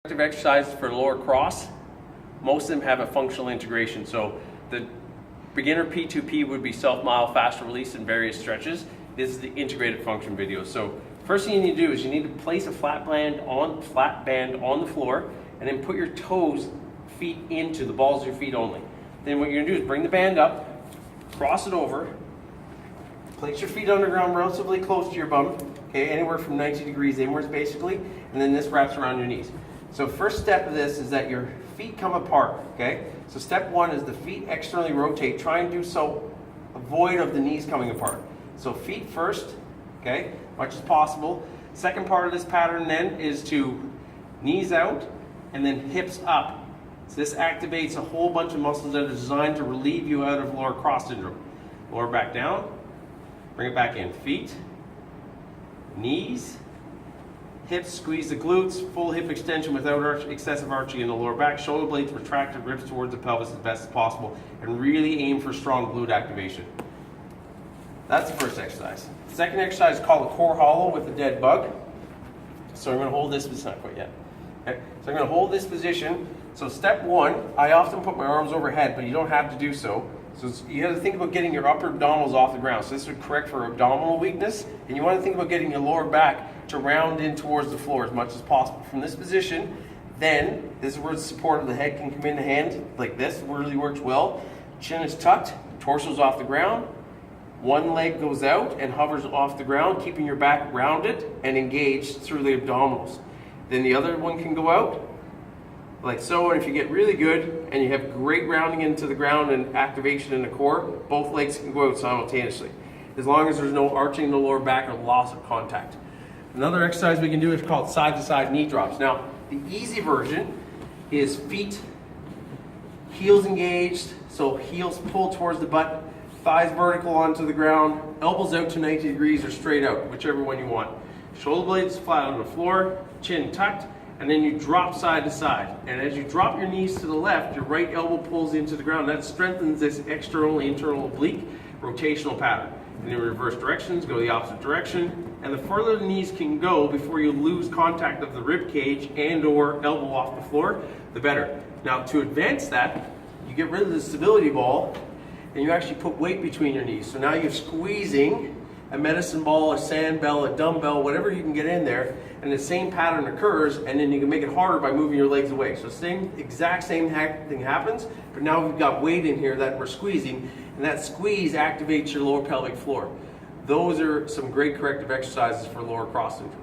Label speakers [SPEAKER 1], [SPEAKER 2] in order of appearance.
[SPEAKER 1] Exercises for lower cross, most of them have a functional integration. So the beginner P2P would be self-mile, faster release, and various stretches. This is the integrated function video. So first thing you need to do is you need to place a flat band on the floor, and then put your toes, feet into the balls of your feet only. Then what you're gonna do is bring the band up, cross it over, place your feet underground relatively close to your bum, okay, anywhere from 90 degrees inwards basically, and then this wraps around your knees. So first step of this is that your feet come apart, okay? So step one is the feet externally rotate. Try and do so avoid of the knees coming apart. So feet first, okay, much as possible. Second part of this pattern then is to knees out and then hips up. So this activates a whole bunch of muscles that are designed to relieve you out of lower cross syndrome. Lower back down, bring it back in. Feet, knees, hips, squeeze the glutes, full hip extension without excessive arching in the lower back, shoulder blades retracted, ribs towards the pelvis as best as possible, and really aim for strong glute activation. That's the first exercise. The second exercise is called a core hollow with a dead bug. So I'm going to hold this, it's not quite yet. Okay. So I'm going to hold this position. So step one, I often put my arms overhead, but you don't have to do so. So you got to think about getting your upper abdominals off the ground. So this would correct for abdominal weakness, and you want to think about getting your lower back to round in towards the floor as much as possible. From this position, then this is where the support of the head can come in the hand, like this, really works well. Chin is tucked, torso's off the ground. One leg goes out and hovers off the ground, keeping your back rounded and engaged through the abdominals. Then the other one can go out, like so, and if you get really good and you have great rounding into the ground and activation in the core, both legs can go out simultaneously, as long as there's no arching in the lower back or loss of contact. Another exercise we can do is called side-to-side knee drops. Now, the easy version is feet, heels engaged, so heels pull towards the butt, thighs vertical onto the ground, elbows out to 90 degrees or straight out, whichever one you want. Shoulder blades flat on the floor, chin tucked, and then you drop side to side. And as you drop your knees to the left, your right elbow pulls into the ground. That strengthens this external, internal oblique rotational pattern. And in reverse directions, go the opposite direction. And the further the knees can go before you lose contact of the rib cage and or elbow off the floor, the better. Now to advance that, you get rid of the stability ball and you actually put weight between your knees. So now you're squeezing a medicine ball, a sand bell, a dumbbell, whatever you can get in there, and the same pattern occurs, and then you can make it harder by moving your legs away. So exact same thing happens, but now we've got weight in here that we're squeezing, and that squeeze activates your lower pelvic floor. Those are some great corrective exercises for lower cross syndrome.